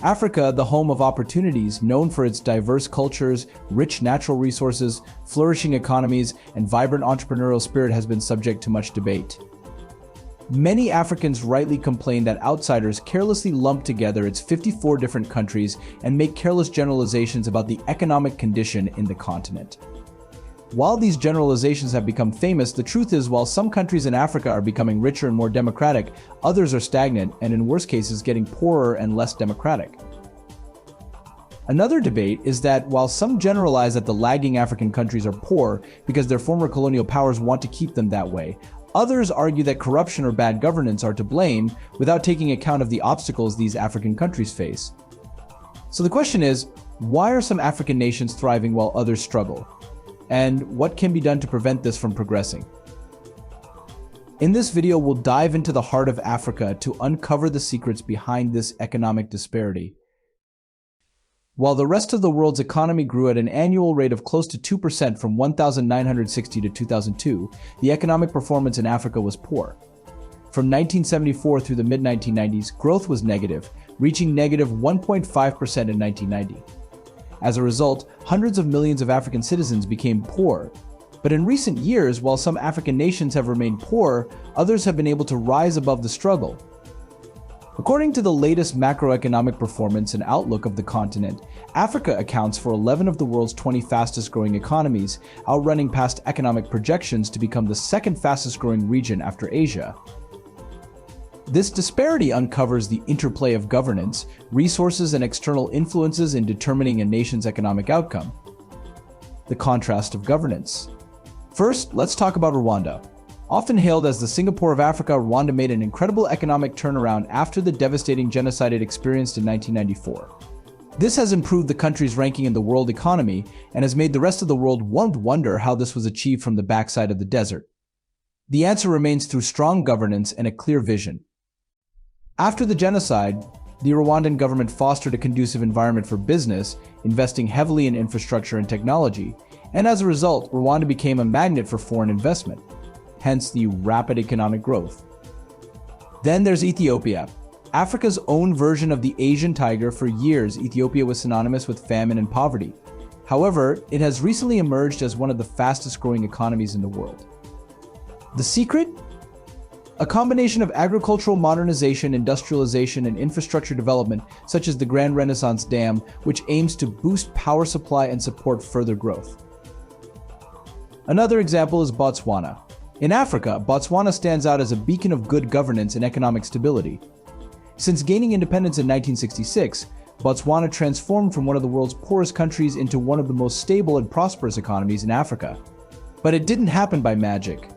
Africa, the home of opportunities, known for its diverse cultures, rich natural resources, flourishing economies, and vibrant entrepreneurial spirit, has been subject to much debate. Many Africans rightly complain that outsiders carelessly lump together its 54 different countries and make careless generalizations about the economic condition in the continent. While these generalizations have become famous, the truth is, while some countries in Africa are becoming richer and more democratic, others are stagnant and, in worse cases, getting poorer and less democratic. Another debate is that while some generalize that the lagging African countries are poor because their former colonial powers want to keep them that way, others argue that corruption or bad governance are to blame without taking account of the obstacles these African countries face. So the question is, why are some African nations thriving while others struggle? And what can be done to prevent this from progressing? In this video, we'll dive into the heart of Africa to uncover the secrets behind this economic disparity. While the rest of the world's economy grew at an annual rate of close to 2% from 1960 to 2002, the economic performance in Africa was poor. From 1974 through the mid-1990s, growth was negative, reaching negative 1.5% in 1990. As a result, hundreds of millions of African citizens became poor. But in recent years, while some African nations have remained poor, others have been able to rise above the struggle. According to the latest macroeconomic performance and outlook of the continent, Africa accounts for 11 of the world's 20 fastest-growing economies, outrunning past economic projections to become the second fastest-growing region after Asia. This disparity uncovers the interplay of governance, resources, and external influences in determining a nation's economic outcome. The contrast of governance. First, let's talk about Rwanda. Often hailed as the Singapore of Africa, Rwanda made an incredible economic turnaround after the devastating genocide it experienced in 1994. This has improved the country's ranking in the world economy and has made the rest of the world wonder how this was achieved from the backside of the desert. The answer remains through strong governance and a clear vision. After the genocide, the Rwandan government fostered a conducive environment for business, investing heavily in infrastructure and technology, and as a result, Rwanda became a magnet for foreign investment, hence the rapid economic growth. Then there's Ethiopia. Africa's own version of the Asian tiger. For years, Ethiopia was synonymous with famine and poverty. However, it has recently emerged as one of the fastest-growing economies in the world. The secret? A combination of agricultural modernization, industrialization, and infrastructure development, such as the Grand Renaissance Dam, which aims to boost power supply and support further growth. Another example is Botswana. In Africa, Botswana stands out as a beacon of good governance and economic stability. Since gaining independence in 1966, Botswana transformed from one of the world's poorest countries into one of the most stable and prosperous economies in Africa. But it didn't happen by magic.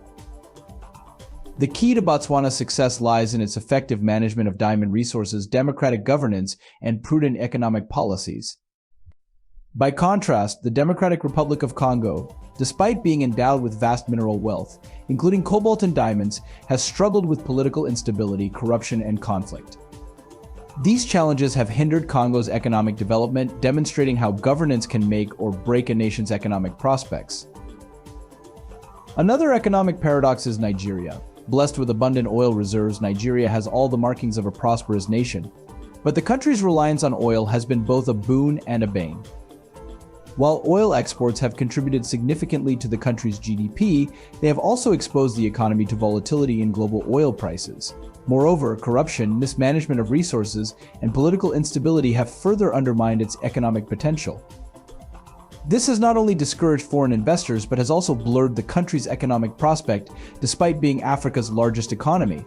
The key to Botswana's success lies in its effective management of diamond resources, democratic governance, and prudent economic policies. By contrast, the Democratic Republic of Congo, despite being endowed with vast mineral wealth, including cobalt and diamonds, has struggled with political instability, corruption, and conflict. These challenges have hindered Congo's economic development, demonstrating how governance can make or break a nation's economic prospects. Another economic paradox is Nigeria. Blessed with abundant oil reserves, Nigeria has all the markings of a prosperous nation. But the country's reliance on oil has been both a boon and a bane. While oil exports have contributed significantly to the country's GDP, they have also exposed the economy to volatility in global oil prices. Moreover, corruption, mismanagement of resources, and political instability have further undermined its economic potential. This has not only discouraged foreign investors, but has also blurred the country's economic prospect, despite being Africa's largest economy.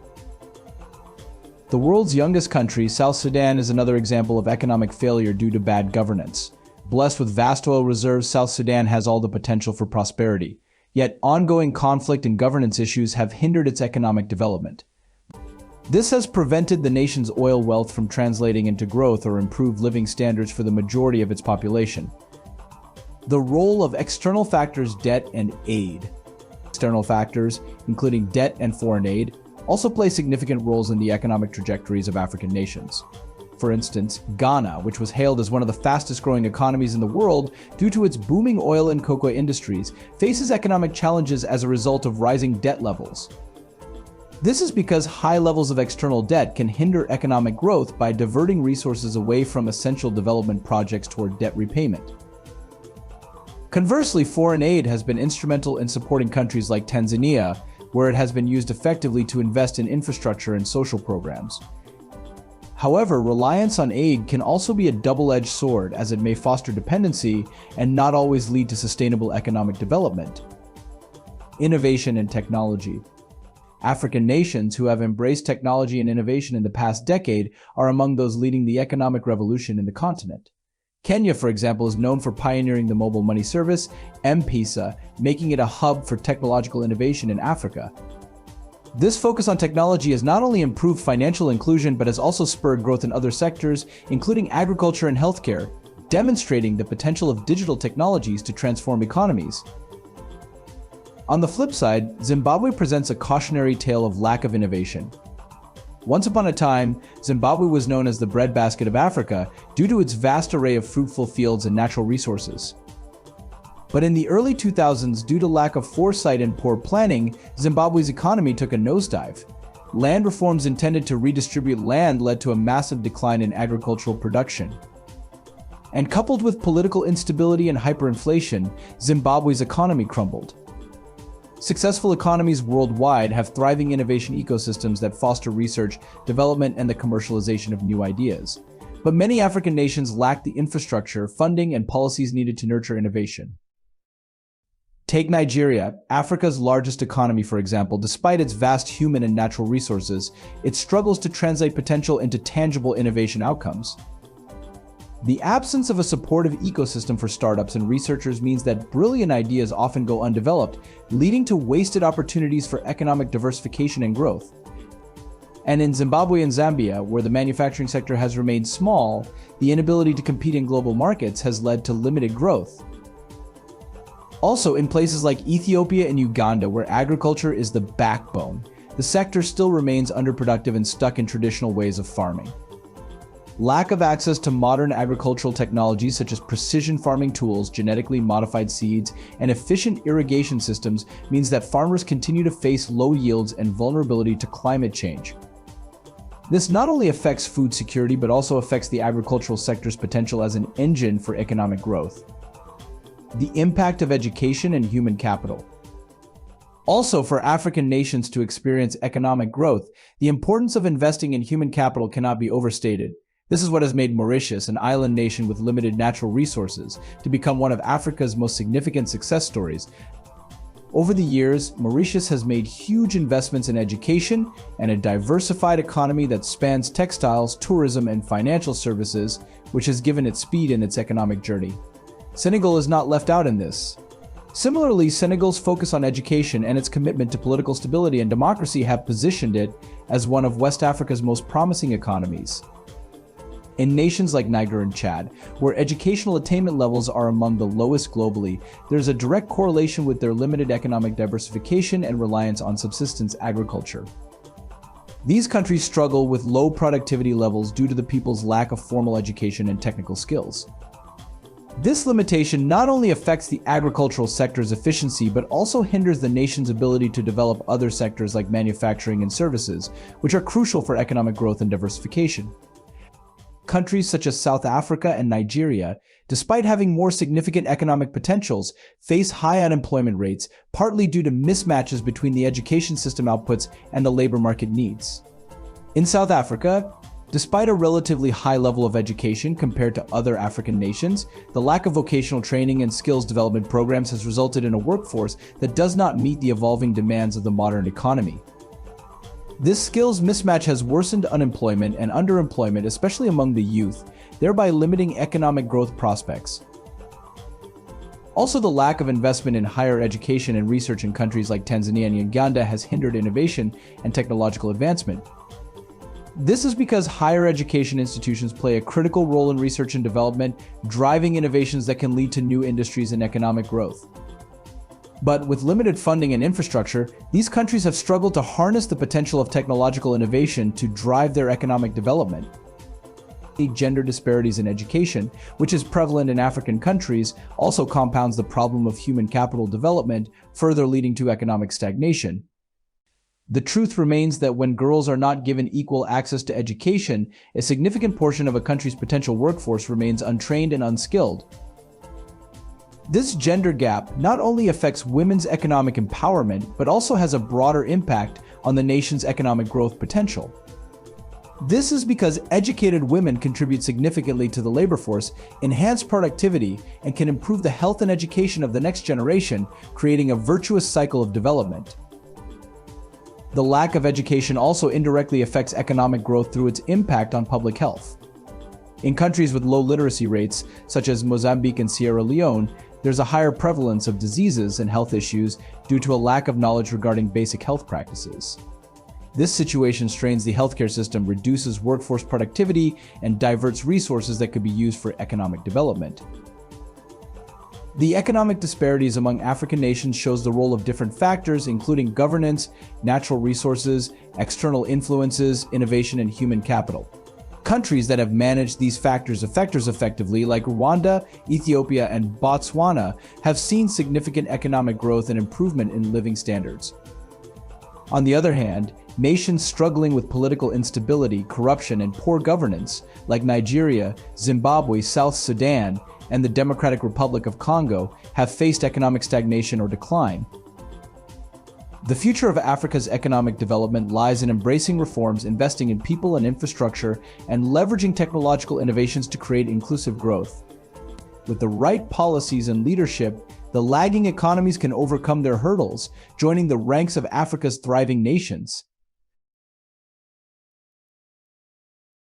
The world's youngest country, South Sudan, is another example of economic failure due to bad governance. Blessed with vast oil reserves, South Sudan has all the potential for prosperity. Yet ongoing conflict and governance issues have hindered its economic development. This has prevented the nation's oil wealth from translating into growth or improved living standards for the majority of its population. The role of external factors, debt and aid. External factors, including debt and foreign aid, also play significant roles in the economic trajectories of African nations. For instance, Ghana, which was hailed as one of the fastest-growing economies in the world due to its booming oil and cocoa industries, faces economic challenges as a result of rising debt levels. This is because high levels of external debt can hinder economic growth by diverting resources away from essential development projects toward debt repayment. Conversely, foreign aid has been instrumental in supporting countries like Tanzania, where it has been used effectively to invest in infrastructure and social programs. However, reliance on aid can also be a double-edged sword, as it may foster dependency and not always lead to sustainable economic development. Innovation and technology. African nations who have embraced technology and innovation in the past decade are among those leading the economic revolution in the continent. Kenya, for example, is known for pioneering the mobile money service, M-Pesa, making it a hub for technological innovation in Africa. This focus on technology has not only improved financial inclusion, but has also spurred growth in other sectors, including agriculture and healthcare, demonstrating the potential of digital technologies to transform economies. On the flip side, Zimbabwe presents a cautionary tale of lack of innovation. Once upon a time, Zimbabwe was known as the breadbasket of Africa due to its vast array of fruitful fields and natural resources. But in the early 2000s, due to lack of foresight and poor planning, Zimbabwe's economy took a nosedive. Land reforms intended to redistribute land led to a massive decline in agricultural production. And coupled with political instability and hyperinflation, Zimbabwe's economy crumbled. Successful economies worldwide have thriving innovation ecosystems that foster research, development, and the commercialization of new ideas. But many African nations lack the infrastructure, funding, and policies needed to nurture innovation. Take Nigeria, Africa's largest economy, for example. Despite its vast human and natural resources, it struggles to translate potential into tangible innovation outcomes. The absence of a supportive ecosystem for startups and researchers means that brilliant ideas often go undeveloped, leading to wasted opportunities for economic diversification and growth. And in Zimbabwe and Zambia, where the manufacturing sector has remained small, the inability to compete in global markets has led to limited growth. Also, in places like Ethiopia and Uganda, where agriculture is the backbone, the sector still remains underproductive and stuck in traditional ways of farming. Lack of access to modern agricultural technologies such as precision farming tools, genetically modified seeds, and efficient irrigation systems means that farmers continue to face low yields and vulnerability to climate change. This not only affects food security, but also affects the agricultural sector's potential as an engine for economic growth. The impact of education and human capital. Also, for African nations to experience economic growth, the importance of investing in human capital cannot be overstated. This is what has made Mauritius, an island nation with limited natural resources, to become one of Africa's most significant success stories. Over the years, Mauritius has made huge investments in education and a diversified economy that spans textiles, tourism, and financial services, which has given it speed in its economic journey. Senegal is not left out in this. Similarly, Senegal's focus on education and its commitment to political stability and democracy have positioned it as one of West Africa's most promising economies. In nations like Niger and Chad, where educational attainment levels are among the lowest globally, there's a direct correlation with their limited economic diversification and reliance on subsistence agriculture. These countries struggle with low productivity levels due to the people's lack of formal education and technical skills. This limitation not only affects the agricultural sector's efficiency, but also hinders the nation's ability to develop other sectors like manufacturing and services, which are crucial for economic growth and diversification. Countries such as South Africa and Nigeria, despite having more significant economic potentials, face high unemployment rates, partly due to mismatches between the education system outputs and the labor market needs. In South Africa, despite a relatively high level of education compared to other African nations, the lack of vocational training and skills development programs has resulted in a workforce that does not meet the evolving demands of the modern economy. This skills mismatch has worsened unemployment and underemployment, especially among the youth, thereby limiting economic growth prospects. Also, the lack of investment in higher education and research in countries like Tanzania and Uganda has hindered innovation and technological advancement. This is because higher education institutions play a critical role in research and development, driving innovations that can lead to new industries and economic growth. But with limited funding and infrastructure, these countries have struggled to harness the potential of technological innovation to drive their economic development. Gender disparities in education, which is prevalent in African countries, also compounds the problem of human capital development, further leading to economic stagnation. The truth remains that when girls are not given equal access to education, a significant portion of a country's potential workforce remains untrained and unskilled. This gender gap not only affects women's economic empowerment, but also has a broader impact on the nation's economic growth potential. This is because educated women contribute significantly to the labor force, enhance productivity, and can improve the health and education of the next generation, creating a virtuous cycle of development. The lack of education also indirectly affects economic growth through its impact on public health. In countries with low literacy rates, such as Mozambique and Sierra Leone, there's a higher prevalence of diseases and health issues due to a lack of knowledge regarding basic health practices. This situation strains the healthcare system, reduces workforce productivity, and diverts resources that could be used for economic development. The economic disparities among African nations shows the role of different factors, including governance, natural resources, external influences, innovation, and human capital. Countries that have managed these factors effectively, like Rwanda, Ethiopia, and Botswana, have seen significant economic growth and improvement in living standards. On the other hand, nations struggling with political instability, corruption, and poor governance, like Nigeria, Zimbabwe, South Sudan, and the Democratic Republic of Congo, have faced economic stagnation or decline. The future of Africa's economic development lies in embracing reforms, investing in people and infrastructure, and leveraging technological innovations to create inclusive growth. With the right policies and leadership, the lagging economies can overcome their hurdles, joining the ranks of Africa's thriving nations.